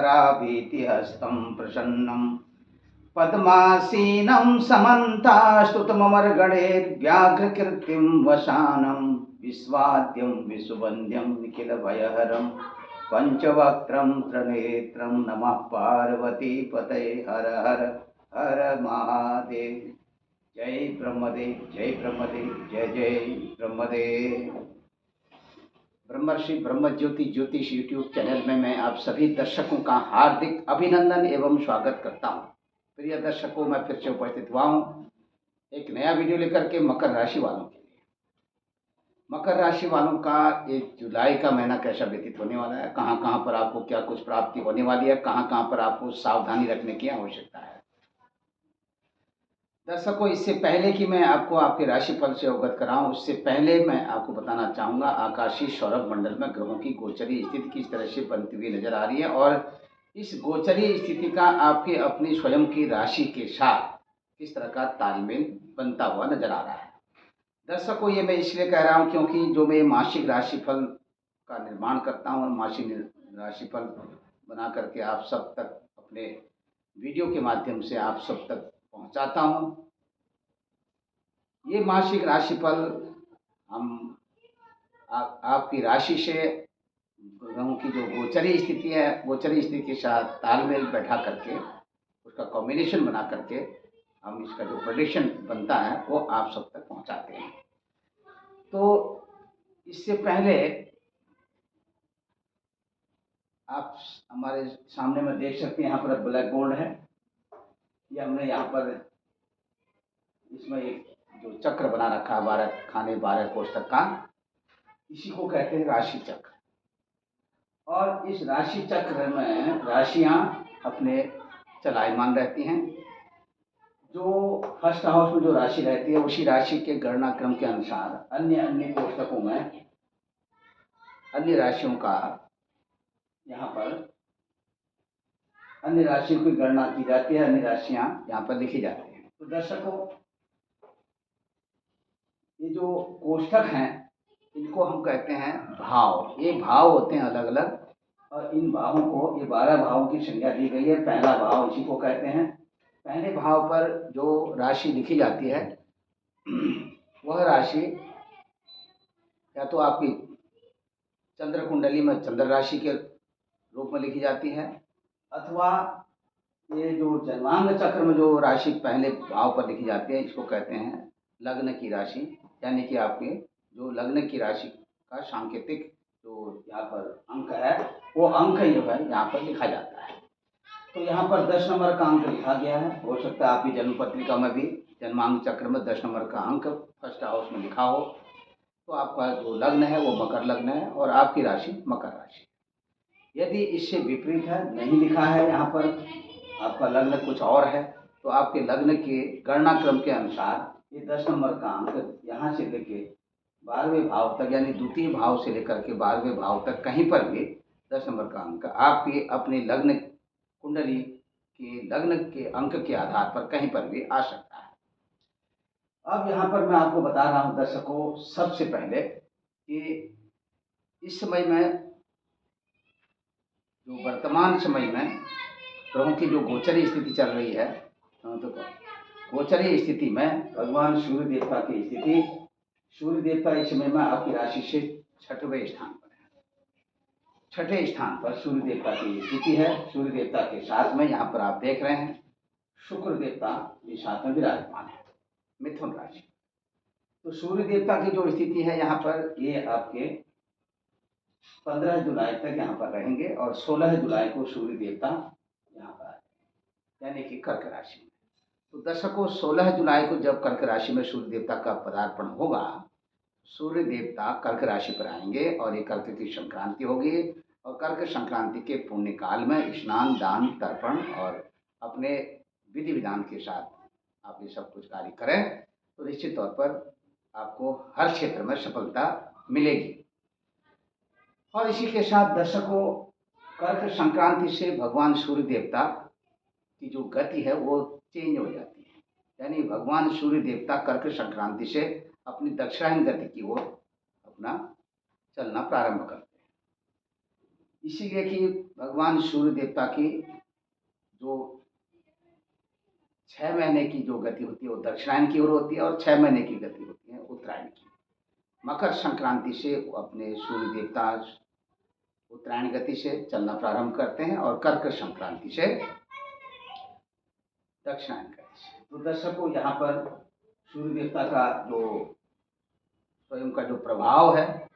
कराभीतिहस्तं प्रसन्नं पद्मासीनं समन्तास्तुतममर्गणैर्व्याघ्रकीर्तिं वसानं विश्वाद्यं विसुवन्द्यं निखिलभयहरं पंचवक्त्रं त्रिनेत्रं नमः पार्वतीपतये हर हर हर महादेव। जय ब्रह्मदेव, जय ब्रह्मदेव, जय जय ब्रह्मदेव। ब्रह्मर्षि ब्रह्मज्योति ज्योतिष यूट्यूब चैनल में मैं आप सभी दर्शकों का हार्दिक अभिनंदन एवं स्वागत करता हूं। प्रिय दर्शकों, मैं फिर से उपस्थित हुआ हूं एक नया वीडियो लेकर के मकर राशि वालों के लिए। मकर राशि वालों का एक जुलाई का महीना कैसा व्यतीत होने वाला है, कहां कहां पर आपको क्या कुछ प्राप्ति होने वाली है, कहां कहां पर आपको सावधानी रखने की आवश्यकता है। दर्शकों, इससे पहले कि मैं आपको आपके राशिफल से अवगत कराऊं, उससे पहले मैं आपको बताना चाहूँगा आकाशीय सौरभ मंडल में ग्रहों की गोचरीय स्थिति किस तरह से बनती हुई नजर आ रही है और इस गोचरीय स्थिति का आपके अपनी स्वयं की राशि के साथ किस तरह का तालमेल बनता हुआ नजर आ रहा है। दर्शकों, ये मैं इसलिए कह रहा हूँ क्योंकि जो मैं मासिक राशिफल का निर्माण करता हूँ और मासिक राशिफल बना करके आप सब तक अपने वीडियो के माध्यम से आप सब तक पहुंचाता हूं। ये मासिक राशिफल हम आपकी राशि से ग्रहों की जो गोचरीय स्थिति है, गोचरीय स्थिति के साथ तालमेल बैठा करके उसका कॉम्बिनेशन बना करके हम इसका जो प्रेडिक्शन बनता है वो आप सब तक पहुंचाते हैं। तो इससे पहले आप हमारे सामने में देख सकते हैं, यहाँ पर ब्लैक बोर्ड है। ये हमने यहाँ पर इसमें एक जो चक्र बना रखा है 12 खाने 12 कोष्ठक का, इसी को कहते हैं राशि चक्र। और इस राशि चक्र में राशियां अपने चलायमान रहती हैं। जो फर्स्ट हाउस में जो राशि रहती है उसी राशि के गणना क्रम के अनुसार अन्य अन्य कोष्ठकों में अन्य राशियों का यहाँ पर अन्य राशियों की गणना की जाती है, अन्य राशियां यहाँ पर लिखी जाती हैं। तो दर्शकों, ये जो कोष्ठक हैं इनको हम कहते हैं भाव। ये भाव होते हैं अलग अलग और इन भावों को, ये 12 भावों की संख्या दी गई है। पहला भाव इसी को कहते हैं। पहले भाव पर जो राशि लिखी जाती है वह राशि या तो आपकी चंद्र कुंडली में चंद्र राशि के रूप में लिखी जाती है, अथवा ये जो जन्मांग चक्र में जो राशि पहले भाव पर लिखी जाती है इसको कहते हैं लग्न की राशि। यानी कि आपके जो लग्न की राशि का सांकेतिक जो यहाँ पर अंक है वो अंक जो है यहाँ पर लिखा जाता है। तो यहाँ पर 10 नंबर का अंक लिखा गया है। हो सकता है आपकी जन्म पत्रिका में भी जन्मांक चक्र में 10 नंबर का अंक फर्स्ट हाउस में लिखा हो। तो आपका जो लग्न है वो मकर लग्न है और आपकी राशि मकर राशि। यदि इससे विपरीत है, नहीं लिखा है यहाँ पर, आपका लग्न कुछ और है, तो आपके लग्न के गणना क्रम के अनुसार ये 10 नंबर का अंक यहाँ से लेके 12वें भाव तक, यानी द्वितीय भाव से लेकर के 12वें भाव तक कहीं पर भी 10 नंबर का अंक आपके अपने लग्न कुंडली के लग्न के अंक के आधार पर कहीं पर भी आ सकता है। अब यहाँ पर मैं आपको बता रहा हूँ दर्शकों, सबसे पहले कि इस समय में जो वर्तमान समय में ग्रहों की जो गोचरीय स्थिति चल रही है, तो गोचरीय स्थिति में भगवान सूर्य देवता की स्थिति, सूर्य देवता इस समय में आपकी राशि से 6वें स्थान पर है। 6ठे स्थान पर सूर्य देवता की स्थिति है। सूर्य देवता के साथ में यहाँ पर आप देख रहे हैं शुक्र देवता भी साथ में विराजमान है मिथुन राशि। तो सूर्य देवता की जो स्थिति है यहाँ पर, ये आपके 15 जुलाई तक यहाँ पर रहेंगे और 16 जुलाई को सूर्य देवता यहाँ पर आएंगे, यानी कि कर्क राशि में। तो दर्शकों, 16 जुलाई को जब कर्क राशि में सूर्य देवता का पदार्पण होगा, सूर्य देवता कर्क राशि पर आएंगे और ये कर्क की संक्रांति होगी। और कर्क संक्रांति के पुण्य काल में स्नान, दान, तर्पण और अपने विधि विधान के साथ आप ये सब कुछ कार्य करें तो निश्चित तौर पर आपको हर क्षेत्र में सफलता मिलेगी। और इसी के साथ दर्शकों, कर्क संक्रांति से भगवान सूर्य देवता की जो गति है वो चेंज हो जाती है, यानी भगवान सूर्य देवता कर्क संक्रांति से अपनी दक्षिणायन गति की ओर अपना चलना प्रारंभ करते हैं। इसीलिए कि भगवान सूर्य देवता की जो 6 महीने की जो गति होती है वो दक्षिणायन की ओर होती है, और 6 महीने की गति होती है उत्तरायण की। मकर संक्रांति से वो अपने सूर्य देवता उत्तरायण गति से चलना प्रारंभ करते हैं, और कर्क संक्रांति से दक्षिणायन गति से। तो दर्शकों, यहाँ पर सूर्य देवता का जो स्वयं का जो प्रभाव है,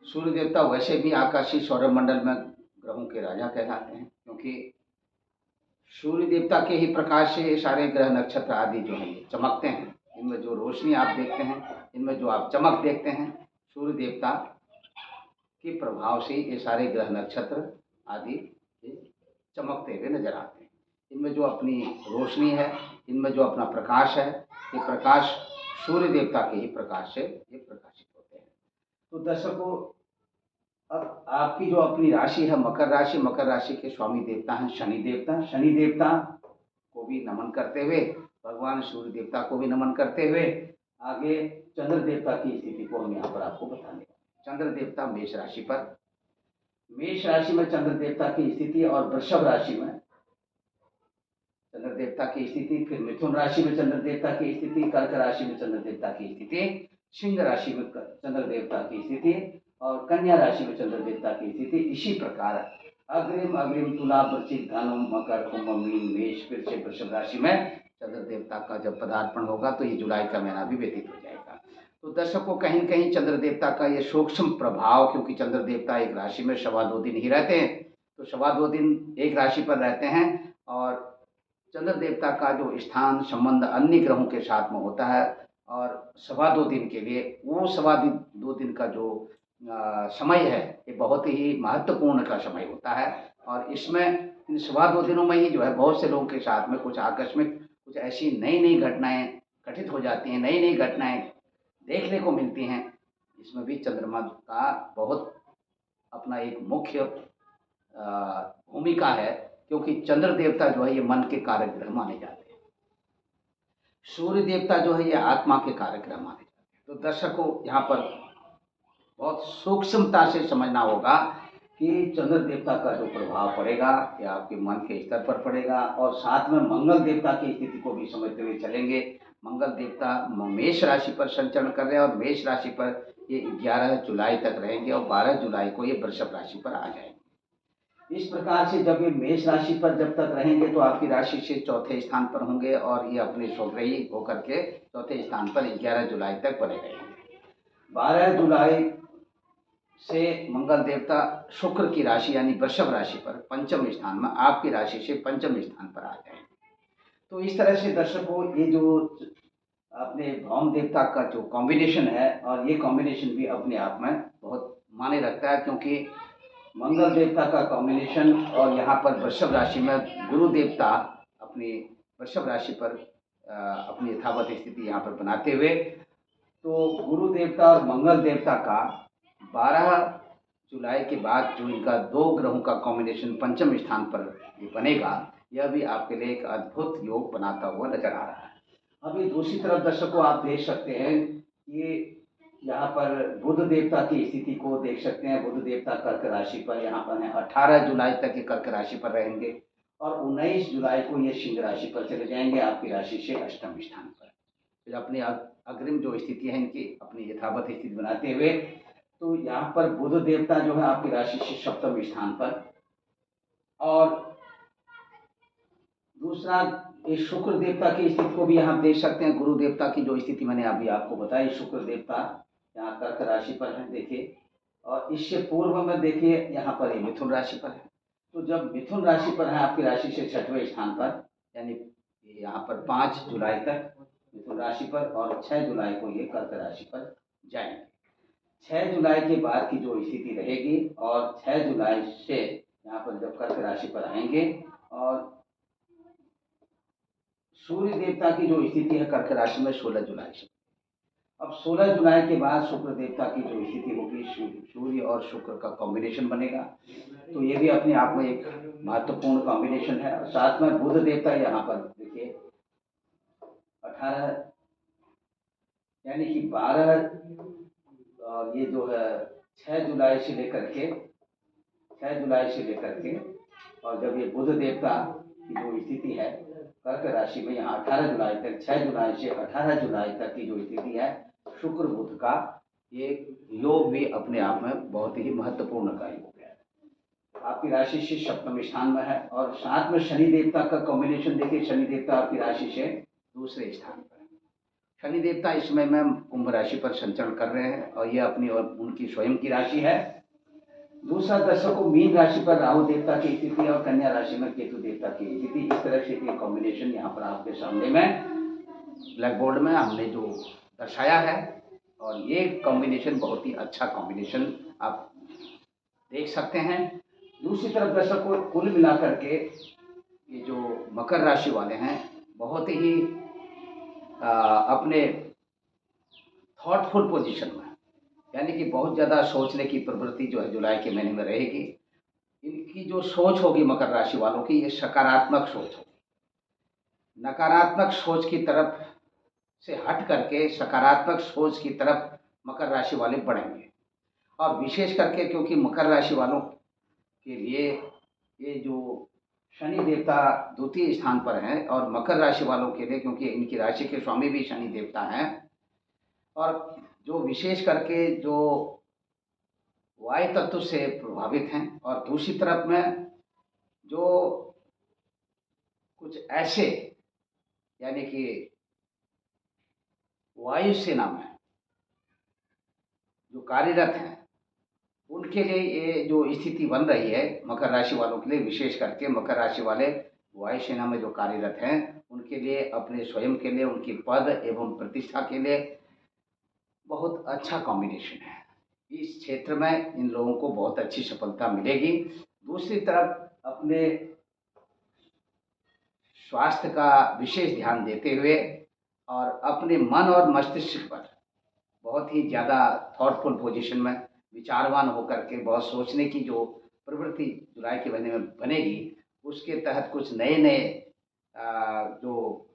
सूर्य देवता वैसे भी आकाशीय सौरमंडल में ग्रहों के राजा कहलाते हैं, क्योंकि सूर्य देवता के ही प्रकाश से ये सारे ग्रह नक्षत्र आदि जो हैं ये चमकते हैं। इनमें जो रोशनी आप देखते हैं, इनमें जो आप चमक देखते हैं, सूर्य देवता के प्रभाव से ये सारे ग्रह नक्षत्र आदि ये चमकते हुए नजर आते हैं। इनमें जो अपनी रोशनी है, इनमें जो अपना प्रकाश है, ये प्रकाश सूर्य देवता के ही प्रकाश से ये प्रकाशित होते हैं। तो दर्शकों, अब आपकी जो अपनी राशि है मकर राशि, मकर राशि के स्वामी देवता हैं शनि देवता। शनि देवता को भी नमन करते हुए, भगवान सूर्य देवता को भी नमन करते हुए, आगे चंद्र देवता की स्थिति को हम यहाँ पर आपको बताने। चंद्र देवता मेष राशि पर, मेष राशि में चंद्र देवता की स्थिति, और वृषभ राशि में चंद्र देवता की स्थिति, फिर मिथुन राशि में चंद्र देवता की स्थिति, कर्क राशि में चंद्र देवता की स्थिति, सिंह राशि में चंद्र देवता की स्थिति, और कन्या राशि में चंद्र देवता की स्थिति। इसी प्रकार अग्रिम अग्रिम तुला, वृश्चिक, धनु, मकर, कुंभ, मीन, मेष, फिर से वृषभ राशि में चंद्र देवता का जब पदार्पण होगा तो ये जुलाई का महीना भी व्यतीत हो जाएगा। तो दर्शकों, कहीं न कहीं चंद्र देवता का ये सूक्ष्म प्रभाव, क्योंकि चंद्र देवता एक राशि में 2.25 दिन ही रहते हैं, तो 2.25 दिन एक राशि पर रहते हैं, और चंद्र देवता का जो स्थान संबंध अन्य ग्रहों के साथ में होता है, और 2.25 दिन के लिए वो 2.25 दिन का जो समय है ये बहुत ही महत्वपूर्ण का समय होता है। और इसमें इन 2.25 दिनों में ही जो है बहुत से लोगों के साथ में कुछ आकस्मिक, कुछ ऐसी नई नई घटनाएं घटित हो जाती हैं, नई नई घटनाएं देखने को मिलती हैं। इसमें भी चंद्रमा का बहुत अपना एक मुख्य भूमिका है, क्योंकि चंद्र देवता जो है ये मन के कारक ग्रह माने जाते हैं, सूर्य देवता जो है ये आत्मा के कारक ग्रह माने जाते हैं। तो दर्शकों, यहाँ पर बहुत सूक्ष्मता से समझना होगा कि चंद्र देवता का जो प्रभाव पड़ेगा ये आपके मन के स्तर पर पड़ेगा, और साथ में मंगल देवता की स्थिति को भी समझते हुए चलेंगे। मंगल देवता मेष राशि पर संचरण कर रहे हैं, और मेष राशि पर ये 11 जुलाई तक रहेंगे, और 12 जुलाई को ये वृषभ राशि पर आ जाएंगे। इस प्रकार से जब ये मेष राशि पर जब तक रहेंगे तो आपकी राशि से चौथे स्थान पर होंगे, और ये अपने स्वग्रही होकर के चौथे स्थान पर 11 जुलाई तक बने रहेंगे। 12 जुलाई से मंगल देवता शुक्र की राशि यानी वृषभ राशि पर पंचम स्थान में आपकी राशि से पंचम स्थान पर आ जाएंगे। तो इस तरह से दर्शकों, ये जो अपने भौम देवता का जो कॉम्बिनेशन है, और ये कॉम्बिनेशन भी अपने आप में बहुत माने रखता है, क्योंकि मंगल देवता का कॉम्बिनेशन, और यहाँ पर वृषभ राशि में गुरु देवता अपनी वृषभ राशि पर अपनी यथावत स्थिति यहाँ पर बनाते हुए, तो गुरु देवता और मंगल देवता का 12 जुलाई के बाद जो इनका 2 ग्रहों का कॉम्बिनेशन पंचम स्थान पर ये बनेगा, यह भी आपके लिए एक अद्भुत योग बनाता हुआ नजर आ रहा है। अभी दूसरी तरफ दर्शकों, आप देख सकते हैं कि यहाँ पर बुध देवता की स्थिति को देख सकते हैं। बुध देवता कर्क राशि पर यहाँ पर है, 18 जुलाई तक ये कर्क राशि पर रहेंगे, और 19 जुलाई को ये सिंह राशि पर चले जाएंगे, आपकी राशि से अष्टम स्थान पर। फिर अपनी अग्रिम जो स्थिति है इनकी अपनी यथावत स्थिति बनाते हुए, तो यहाँ पर बुध देवता जो है आपकी राशि से सप्तम स्थान पर, और दूसरा ये शुक्र देवता की स्थिति को भी आप देख सकते हैं। गुरु देवता की जो स्थिति मैंने अभी आपको बताई, शुक्र देवता यहाँ कर्क राशि पर है देखिए, और इससे पूर्व में देखिए यहाँ पर ये मिथुन राशि पर है। तो जब मिथुन राशि पर है आपकी राशि से छठवें स्थान पर, यानी यहाँ पर 5 जुलाई तक मिथुन राशि पर, और 6 जुलाई को ये कर्क राशि पर जाएंगे। 6 जुलाई के बाद की जो स्थिति रहेगी, और 6 जुलाई से यहाँ पर जब कर्क राशि पर आएंगे, और सूर्य देवता की जो स्थिति है कर्क राशि में 16 जुलाई से। अब 16 जुलाई के बाद शुक्र देवता की जो स्थिति होगी, सूर्य और शुक्र का कॉम्बिनेशन बनेगा, तो ये भी अपने आप में एक महत्वपूर्ण कॉम्बिनेशन है। साथ में बुध देवता यहाँ पर देखिए 18 यानी कि 12 और ये जो है 6 जुलाई से लेकर के 6 जुलाई से लेकर के, और जब ये बुध देवता की जो स्थिति है कर्क राशि में यहाँ 18 जुलाई तक, 6 जुलाई से 18 जुलाई तक की जो स्थिति है शुक्र बुध का, ये योग भी अपने आप में बहुत ही महत्वपूर्ण का योग है। आपकी राशि से सप्तम स्थान में है, और साथ में शनि देवता का कॉम्बिनेशन देखिए। शनि देवता आपकी राशि से दूसरे स्थान पर है। शनि देवता इस समय में कुंभ राशि पर संचरण कर रहे हैं, और ये अपनी और उनकी स्वयं की राशि है। दूसरा दर्शकों, मीन राशि पर राहु देवता की स्थिति और कन्या राशि में केतु देवता की स्थिति, इस तरह से एक कॉम्बिनेशन यहाँ पर आपके सामने में ब्लैक बोर्ड में हमने जो दर्शाया है, और ये कॉम्बिनेशन बहुत ही अच्छा कॉम्बिनेशन आप देख सकते हैं। दूसरी तरफ दर्शकों, कुल मिलाकर के ये जो मकर राशि वाले हैं बहुत ही अपने थॉटफुल पोजीशन में, यानी कि बहुत ज़्यादा सोचने की प्रवृत्ति जो है जुलाई के महीने में रहेगी। इनकी जो सोच होगी मकर राशि वालों की, ये सकारात्मक सोच होगी। नकारात्मक सोच की तरफ से हट करके सकारात्मक सोच की तरफ मकर राशि वाले बढ़ेंगे। और विशेष करके क्योंकि मकर राशि वालों के लिए ये जो शनि देवता द्वितीय स्थान पर हैं, और मकर राशि वालों के लिए क्योंकि इनकी राशि के स्वामी भी शनि देवता हैं, और जो विशेष करके जो वायु तत्व से प्रभावित हैं, और दूसरी तरफ में जो कुछ ऐसे यानी कि वायु सेना में जो कार्यरत हैं, उनके लिए ये जो स्थिति बन रही है मकर राशि वालों के लिए, विशेष करके मकर राशि वाले वायुसेना में जो कार्यरत हैं उनके लिए, अपने स्वयं के लिए, उनकी पद एवं प्रतिष्ठा के लिए बहुत अच्छा कॉम्बिनेशन है। इस क्षेत्र में इन लोगों को बहुत अच्छी सफलता मिलेगी। दूसरी तरफ अपने स्वास्थ्य का विशेष ध्यान देते हुए और अपने मन और मस्तिष्क पर बहुत ही ज़्यादा थॉटफुल पोजीशन में विचारवान होकर के बहुत सोचने की जो प्रवृत्ति जुलाई के महीने में बनेगी, उसके तहत कुछ नए नए जो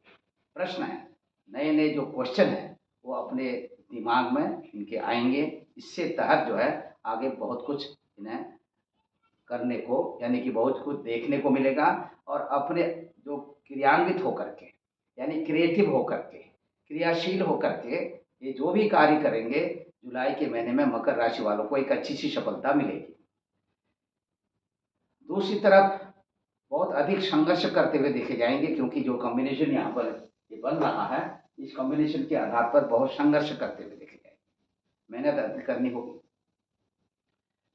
प्रश्न हैं, नए नए जो क्वेश्चन हैं, वो अपने दिमाग में इनके आएंगे। इससे तहत जो है आगे बहुत कुछ इन्हें करने को, यानी कि बहुत कुछ देखने को मिलेगा, और अपने जो क्रियान्वित होकर के, यानी क्रिएटिव होकर के, क्रियाशील होकर के ये जो भी कार्य करेंगे, जुलाई के महीने में मकर राशि वालों को एक अच्छी सी सफलता मिलेगी। दूसरी तरफ बहुत अधिक संघर्ष करते हुए देखे जाएंगे, क्योंकि जो कॉम्बिनेशन यहाँ पर ये बन रहा है, इस कॉम्बिनेशन के आधार पर बहुत संघर्ष करते हुए देखे जाएंगे, मेहनत अधिक करनी होगी।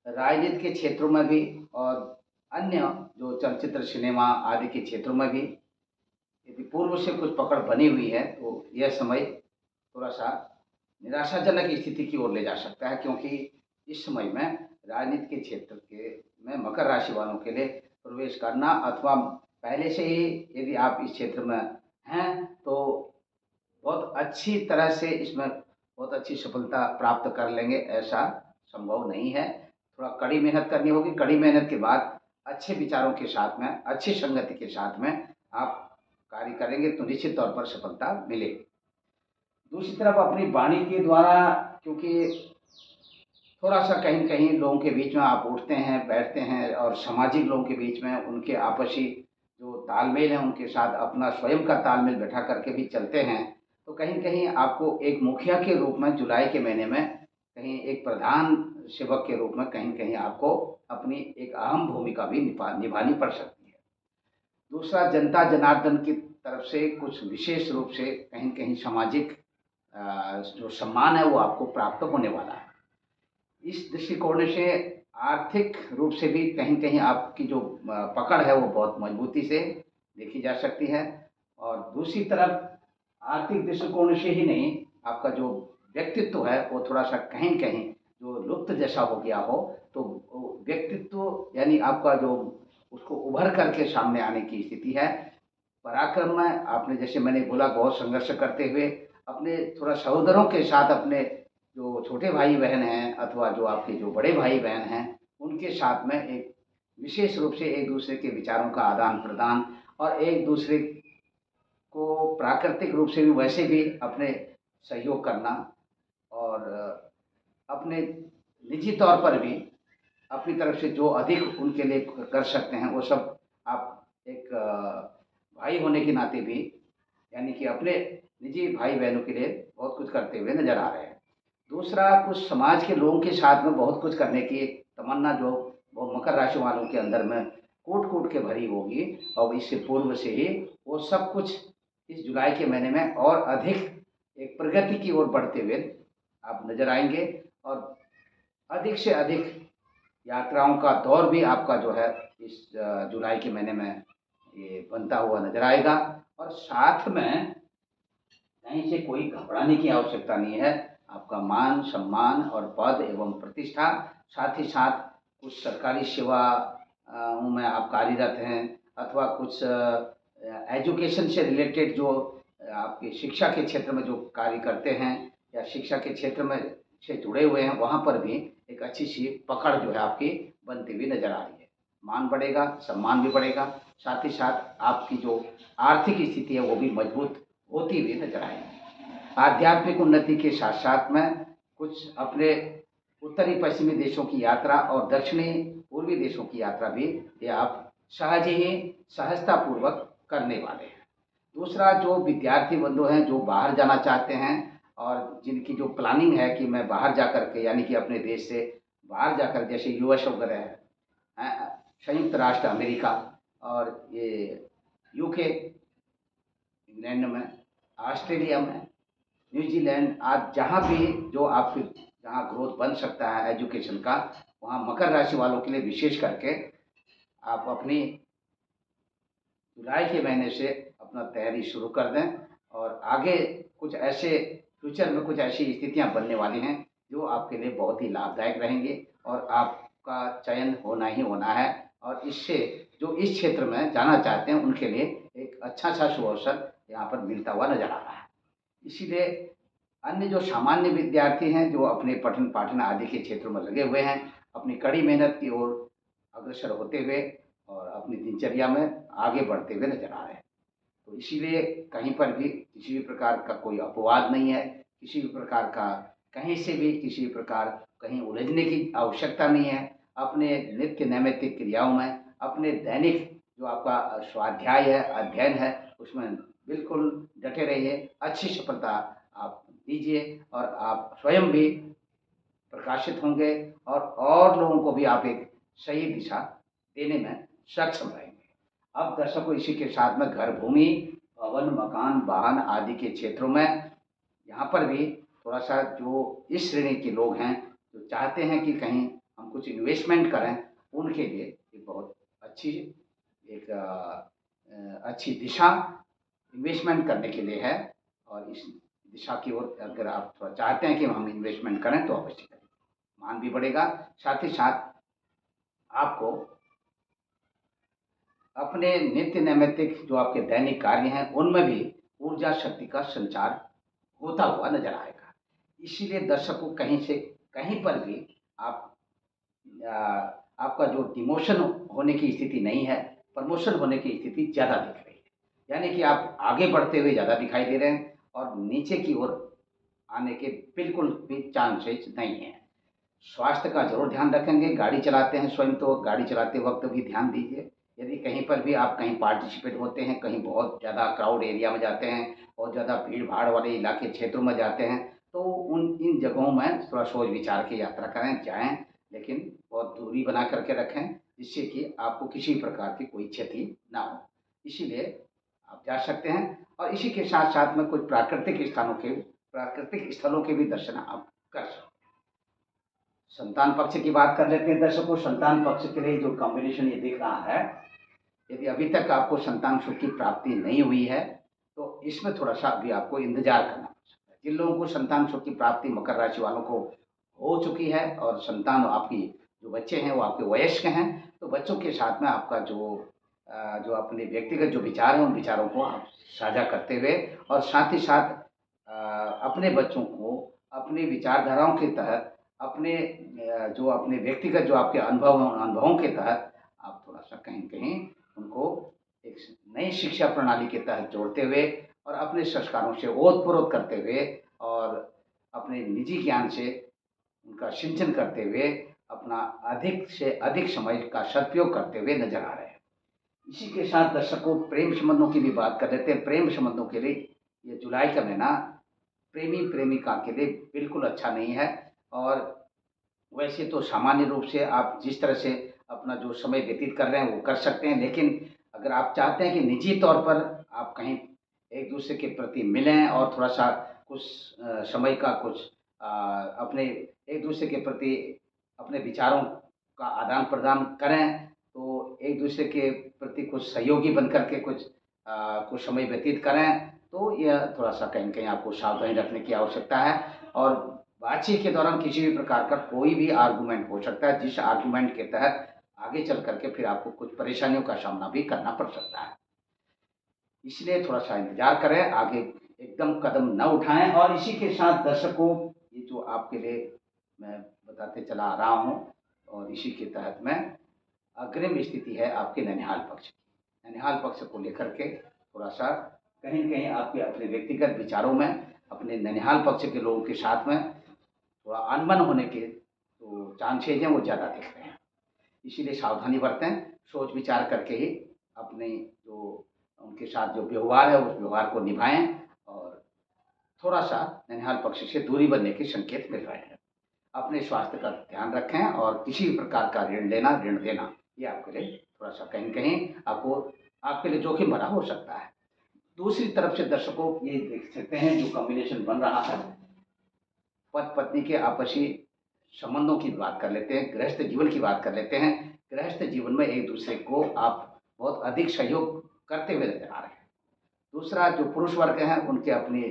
राजनीति के क्षेत्रों में भी और अन्य जो चलचित्र सिनेमा आदि के क्षेत्रों में भी यदि पूर्व से कुछ पकड़ बनी हुई है, तो यह समय थोड़ा सा निराशाजनक स्थिति की ओर ले जा सकता है, क्योंकि इस समय में राजनीति के क्षेत्र के में मकर राशि वालों के लिए प्रवेश करना, अथवा पहले से ही यदि आप इस क्षेत्र में हैं तो बहुत अच्छी तरह से इसमें बहुत अच्छी सफलता प्राप्त कर लेंगे, ऐसा संभव नहीं है। थोड़ा कड़ी मेहनत करनी होगी। कड़ी मेहनत के बाद अच्छे विचारों के साथ में, अच्छी संगति के साथ में आप कार्य करेंगे तो निश्चित तौर पर सफलता मिलेगी। दूसरी तरफ अपनी वाणी के द्वारा, क्योंकि थोड़ा सा कहीं कहीं लोगों के बीच में आप उठते हैं, बैठते हैं, और सामाजिक लोगों के बीच में उनके आपसी जो तालमेल है उनके साथ अपना स्वयं का तालमेल बैठा करके भी चलते हैं, तो कहीं कहीं आपको एक मुखिया के रूप में जुलाई के महीने में, कहीं एक प्रधान सेवक के रूप में कहीं कहीं आपको अपनी एक अहम भूमिका भी निभानी पड़ सकती है। दूसरा, जनता जनार्दन की तरफ से कुछ विशेष रूप से कहीं कहीं सामाजिक जो सम्मान है वो आपको प्राप्त होने वाला है। इस दृष्टिकोण से आर्थिक रूप से भी कहीं कहीं आपकी जो पकड़ है वो बहुत मजबूती से देखी जा सकती है। और दूसरी तरफ आर्थिक दृष्टिकोण से ही नहीं, आपका जो व्यक्तित्व है वो थोड़ा सा कहीं कहीं जो लुप्त जैसा हो गया हो, तो व्यक्तित्व यानी आपका जो उसको उभर करके सामने आने की स्थिति है। पराक्रम में आपने, जैसे मैंने बोला, बहुत संघर्ष करते हुए अपने थोड़ा सहोदरों के साथ, अपने जो छोटे भाई बहन हैं अथवा जो आपके जो बड़े भाई बहन हैं, उनके साथ में एक विशेष रूप से एक दूसरे के विचारों का आदान प्रदान, और एक दूसरे को प्राकृतिक रूप से भी वैसे भी अपने सहयोग करना, और अपने निजी तौर पर भी अपनी तरफ से जो अधिक उनके लिए कर सकते हैं वो सब आप एक भाई होने के नाते भी, यानी कि अपने निजी भाई बहनों के लिए बहुत कुछ करते हुए नजर आ रहे हैं। दूसरा, कुछ समाज के लोगों के साथ में बहुत कुछ करने की एक तमन्ना जो वो मकर राशि वालों के अंदर में कूट कूट के भरी होगी, और इससे पूर्व से ही वो सब कुछ इस जुलाई के महीने में और अधिक एक प्रगति की ओर बढ़ते हुए आप नजर आएंगे। और अधिक से अधिक यात्राओं का दौर भी आपका जो है इस जुलाई के महीने में ये बनता हुआ नजर आएगा। और साथ में कहीं से कोई घबराने की आवश्यकता नहीं है। आपका मान सम्मान और पद एवं प्रतिष्ठा, साथ ही साथ कुछ सरकारी सेवा में आप कार्यरत हैं, अथवा कुछ एजुकेशन से रिलेटेड जो आपकी शिक्षा के क्षेत्र में जो कार्य करते हैं या शिक्षा के क्षेत्र में से जुड़े हुए हैं, वहाँ पर भी एक अच्छी सी पकड़ जो है आपकी बनती हुई नजर आ रही है। मान बढ़ेगा, सम्मान भी बढ़ेगा, साथ ही साथ आपकी जो आर्थिक स्थिति है वो भी मजबूत होती हुई नजर आएगी। आध्यात्मिक उन्नति के साथ साथ में कुछ अपने उत्तरी पश्चिमी देशों की यात्रा और दक्षिणी पूर्वी देशों की यात्रा भी ये आप सहज ही सहजता पूर्वक करने वाले हैं। दूसरा, जो विद्यार्थी बंधु हैं जो बाहर जाना चाहते हैं और जिनकी जो प्लानिंग है कि मैं बाहर जा कर के, यानी कि अपने देश से बाहर जाकर, जैसे यूएस वगैरह है, संयुक्त राष्ट्र अमेरिका और ये यूके, इंग्लैंड में, ऑस्ट्रेलिया में, न्यूजीलैंड, आज जहाँ भी जो आपकी जहाँ ग्रोथ बन सकता है एजुकेशन का, वहाँ मकर राशि वालों के लिए विशेष करके आप अपनी जुलाई के महीने से अपना तैयारी शुरू कर दें। और आगे कुछ ऐसे फ्यूचर में कुछ ऐसी स्थितियां बनने वाली हैं जो आपके लिए बहुत ही लाभदायक रहेंगे, और आपका चयन होना ही होना है। और इससे जो इस क्षेत्र में जाना चाहते हैं उनके लिए एक अच्छा सा शुभ अवसर यहाँ पर मिलता हुआ नजर आ रहा है। इसीलिए अन्य जो सामान्य विद्यार्थी हैं जो अपने पठन पाठन आदि के क्षेत्रों में लगे हुए हैं, अपनी कड़ी मेहनत की ओर अग्रसर होते हुए और अपनी दिनचर्या में आगे बढ़ते हुए नजर आ रहे हैं। तो इसीलिए कहीं पर भी किसी भी प्रकार का कोई अपवाद नहीं है, किसी भी प्रकार का कहीं से भी किसी भी प्रकार कहीं उलझने की आवश्यकता नहीं है। अपने नित्य नैमित्तिक क्रियाओं में, अपने दैनिक जो आपका स्वाध्याय है, अध्ययन है, उसमें बिल्कुल डटे रहिए। अच्छी सफलता आप दीजिए और आप स्वयं भी प्रकाशित होंगे, और लोगों को भी आप एक सही दिशा देने में सक्षम रहेंगे। अब दर्शकों, इसी के साथ में घर, भूमि, भवन, मकान, वाहन आदि के क्षेत्रों में यहाँ पर भी थोड़ा सा जो इस श्रेणी के लोग हैं जो चाहते हैं कि कहीं हम कुछ इन्वेस्टमेंट करें, उनके लिए एक बहुत अच्छी एक अच्छी दिशा इन्वेस्टमेंट करने के लिए है। और इस दिशा की ओर अगर आप थोड़ा चाहते हैं कि हम इन्वेस्टमेंट करें तो अवश्य करें। मान भी बढ़ेगा, साथ ही साथ आपको अपने नित्य नैमित्तिक जो आपके दैनिक कार्य हैं उनमें भी ऊर्जा शक्ति का संचार होता हुआ नजर आएगा। इसीलिए दर्शकों, कहीं से कहीं पर भी आप आपका जो डिमोशन होने की स्थिति नहीं है, प्रमोशन होने की स्थिति ज़्यादा दिख रही है। यानी कि आप आगे बढ़ते हुए ज़्यादा दिखाई दे रहे हैं और नीचे की ओर आने के बिल्कुल भी चांसेस नहीं है। स्वास्थ्य का जरूर ध्यान रखेंगे। गाड़ी चलाते हैं स्वयं तो गाड़ी चलाते वक्त भी ध्यान दीजिए। यदि कहीं पर भी आप कहीं पार्टिसिपेट होते हैं, कहीं बहुत ज़्यादा क्राउड एरिया में जाते हैं, बहुत ज़्यादा भीड़ भाड़ वाले इलाके क्षेत्रों में जाते हैं, तो उन इन जगहों में थोड़ा सोच विचार के यात्रा करें, जाएं, लेकिन बहुत दूरी बना करके रखें, जिससे कि आपको किसी प्रकार की कोई क्षति ना हो। इसीलिए आप जा सकते हैं। और इसी के साथ साथ में कुछ प्राकृतिक स्थलों के भी दर्शन आप कर सकते हैं। संतान पक्ष की बात कर लेते हैं दर्शकों। संतान पक्ष के लिए जो कॉम्बिनेशन ये दिख रहा है, यदि अभी तक आपको संतान सुख की प्राप्ति नहीं हुई है तो इसमें थोड़ा सा अभी आपको इंतजार करना पड़ सकता है। जिन लोगों को संतान सुख की प्राप्ति मकर राशि वालों को हो चुकी है और संतान आपकी जो बच्चे हैं वो आपके वयस्क हैं, तो बच्चों के साथ में आपका जो अपने व्यक्तिगत जो विचार हैं उन विचारों को आप साझा करते हुए, और साथ ही साथ अपने बच्चों को अपनी विचारधाराओं के तहत, अपने जो अपने व्यक्तिगत जो आपके अनुभव हैं उन अनुभवों के तहत आप थोड़ा सा कहीं कहीं उनको एक नई शिक्षा प्रणाली के तहत जोड़ते हुए और अपने संस्कारों से ओतप्रोत करते हुए और अपने निजी ज्ञान से उनका सिंचन करते हुए अपना अधिक से अधिक समय का सदुपयोग करते हुए नजर आ रहे हैं। इसी के साथ दर्शकों, प्रेम संबंधों की भी बात कर लेते हैं। प्रेम संबंधों के लिए ये जुलाई का महीना प्रेमी प्रेमिका के लिए बिल्कुल अच्छा नहीं है। और वैसे तो सामान्य रूप से आप जिस तरह से अपना जो समय व्यतीत कर रहे हैं वो कर सकते हैं, लेकिन अगर आप चाहते हैं कि निजी तौर पर आप कहीं एक दूसरे के प्रति मिलें और थोड़ा सा कुछ समय का कुछ अपने एक दूसरे के प्रति अपने विचारों का आदान प्रदान करें, तो एक दूसरे के प्रति कुछ सहयोगी बन करके कुछ समय व्यतीत करें, तो यह थोड़ा सा कहीं न कहीं आपको सावधानी रखने की आवश्यकता है। और बातचीत के दौरान किसी भी प्रकार का कोई भी आर्गुमेंट हो सकता है, जिस आर्गुमेंट के तहत आगे चल कर के फिर आपको कुछ परेशानियों का सामना भी करना पड़ सकता है। इसलिए थोड़ा-सा इंतज़ार करें, आगे एकदम कदम न उठाएँ। और इसी के साथ दर्शकों, ये जो आपके लिए मैं बताते चला आ रहा हूँ और इसी के तहत में अग्रिम स्थिति है आपके ननिहाल पक्ष की। ननिहाल पक्ष को लेकर के थोड़ा-सा कहीं न कहीं आपके अपने व्यक्तिगत विचारों में, अपने ननिहाल पक्ष के लोगों के साथ में थोड़ा अनबन होने के जो चांसेज़ हैं वो ज़्यादा दिख रहे हैं। इसीलिए सावधानी बरतें, सोच विचार करके ही अपने जो उनके साथ जो व्यवहार है उस व्यवहार को निभाएँ। और थोड़ा-सा ननिहाल पक्ष से दूरी बनने के संकेत मिल रहे हैं। अपने स्वास्थ्य का ध्यान रखें और किसी भी प्रकार का ऋण लेना, ऋण देना, ये आपके लिए थोड़ा-सा कहीं न कहीं आपके लिए जोखिम भरा हो सकता है। दूसरी तरफ से दर्शकों, ये देख सकते हैं जो कॉम्बिनेशन बन रहा है, पति-पत्नी के आपसी संबंधों की बात कर लेते हैं, गृहस्थ जीवन की बात कर लेते हैं। गृहस्थ जीवन में एक-दूसरे को आप बहुत अधिक सहयोग करते हुए नज़र आ रहे हैं। दूसरा जो पुरुष वर्ग हैं, उनके अपनी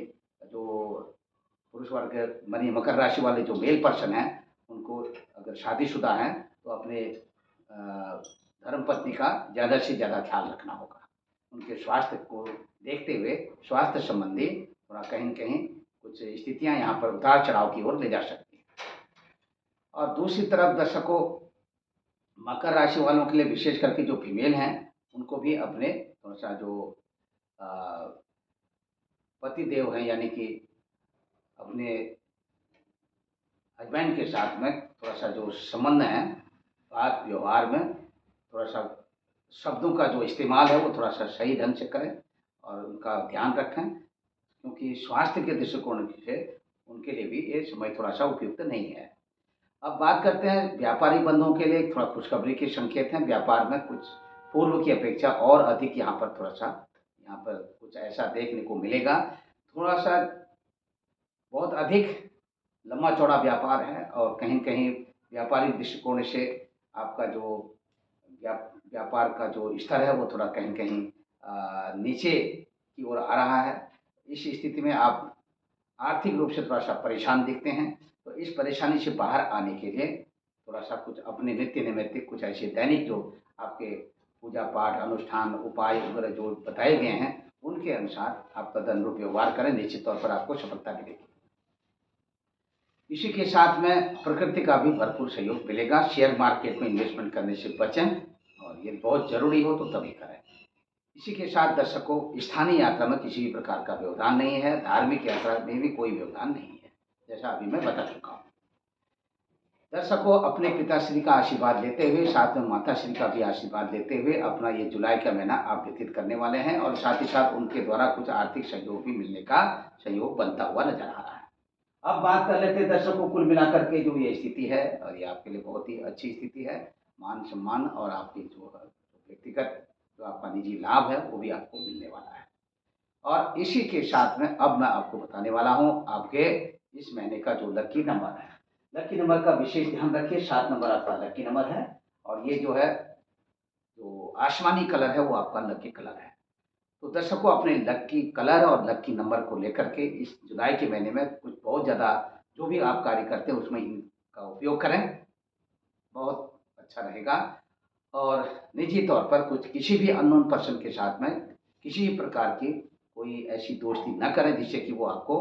जो पुरुष वर्ग मानिए मकर राशि वाले जो मेल पर्सन हैं, उनको अगर शादीशुदा हैं तो अपने धर्मपत्नी का ज़्यादा से ज़्यादा ख्याल रखना होगा। उनके स्वास्थ्य को देखते हुए स्वास्थ्य संबंधी थोड़ा कहीं न कहीं कुछ स्थितियाँ यहाँ पर उतार-चढ़ाव की ओर ले जा सकती हैं। और दूसरी तरफ दर्शकों, मकर राशि वालों के लिए विशेष करके जो फीमेल हैं, उनको भी अपने थोड़ा-सा जो अ, पति देव हैं यानी कि अपने हस्बैंड के साथ में थोड़ा-सा जो संबंध है, बात व्यवहार में थोड़ा-सा शब्दों का जो इस्तेमाल है वो थोड़ा-सा सही ढंग से करें और उनका ध्यान रखें, क्योंकि स्वास्थ्य के दृष्टिकोण से उनके लिए भी ये समय थोड़ा-सा उपयुक्त नहीं है। अब बात करते हैं व्यापारी बंधुओं के लिए थोड़ा खुशखबरी के संकेत हैं। व्यापार में कुछ पूर्व की अपेक्षा और अधिक यहाँ पर थोड़ा-सा यहाँ पर कुछ ऐसा देखने को मिलेगा। थोड़ा-सा बहुत अधिक लंबा-चौड़ा व्यापार है और कहीं न कहीं व्यापारिक दृष्टिकोण से आपका जो व्या व्यापार का जो स्तर है वो थोड़ा कहीं न कहीं नीचे की ओर आ रहा है। इस स्थिति में आप आर्थिक रूप से थोड़ा-सा परेशान दिखते हैं, तो इस परेशानी से बाहर आने के लिए थोड़ा-सा कुछ अपने नित्य नैमित्तिक कुछ ऐसे दैनिक जो आपके पूजा-पाठ, अनुष्ठान, उपाय वगैरह जो बताए गए हैं, उनके अनुसार आप तदनुरूप व्यवहार करें, निश्चित तौर पर आपको सफलता मिलेगी। इसी के साथ में प्रकृति का भी भरपूर सहयोग मिलेगा। शेयर मार्केट में इन्वेस्टमेंट करने से बचें और ये बहुत ज़रूरी हो तो तभी करें। इसी के साथ दर्शकों, स्थानीय यात्रा में किसी भी प्रकार का व्यवधान नहीं है, धार्मिक यात्रा में भी कोई व्यवधान नहीं है, जैसा अभी मैं बता चुका हूँ। दर्शकों, अपने पिताश्री का आशीर्वाद लेते हुए, साथ में माताश्री का भी आशीर्वाद लेते हुए अपना ये जुलाई का महीना आप व्यतीत करने वाले हैं और साथ ही साथ उनके द्वारा कुछ आर्थिक सहयोग भी मिलने का सहयोग बनता हुआ नज़र आ रहा है। अब बात कर लेते हैं दर्शकों, कुल मिलाकर के जो ये स्थिति है और ये आपके लिए बहुत ही अच्छी स्थिति है। मान-सम्मान और आपकी जो व्यक्तिगत जो आपका निजी लाभ है वो भी आपको मिलने वाला है। और इसी के साथ में अब मैं आपको बताने वाला हूँ आपके इस महीने का जो लकी नंबर है। लकी नंबर का विशेष ध्यान रखिए, 7 नंबर आपका लकी नंबर है और ये जो है, जो आसमानी कलर है वो आपका लकी कलर है। तो दर्शकों, अपने लकी कलर और लकी नंबर को लेकर के इस जुलाई के महीने में कुछ बहुत ज़्यादा जो भी आप कार्य करते हैं उसमें इनका उपयोग करें, बहुत अच्छा रहेगा। और निजी तौर पर कुछ किसी भी अननोन पर्सन के साथ में किसी भी प्रकार की कोई ऐसी दोस्ती न करें जिससे कि वो आपको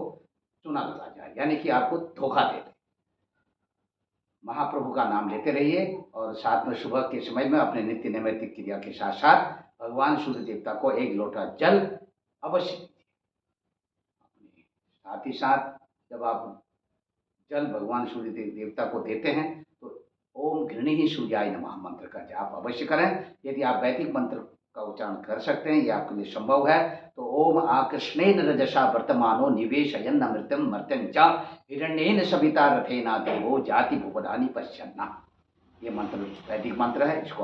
चुना लगा जाए, यानी कि आपको धोखा दे दे। महाप्रभु का नाम लेते रहिए और साथ में सुबह के समय में अपने नित्य नैमित्तिक क्रिया के साथ साथ भगवान सूर्य देवता को एक लोटा जल अवश्य दीजिए। साथ ही साथ जब आप जल भगवान सूर्य देवता को देते हैं तो ओम घृणी सूर्याय नमः मंत्र का जाप अवश्य करें। यदि आप वैदिक मंत्र का उच्चारण कर सकते हैं, ये आपके लिए संभव है, तो ओम आकृष्णेन रजसा वर्तमानो निवेशयन् अमृतम मर्त्यं च हिरण्येन सविता रथेना देवो जाति भुवनानि पश्यन्ना। ये मंत्र वैदिक मंत्र है, इसको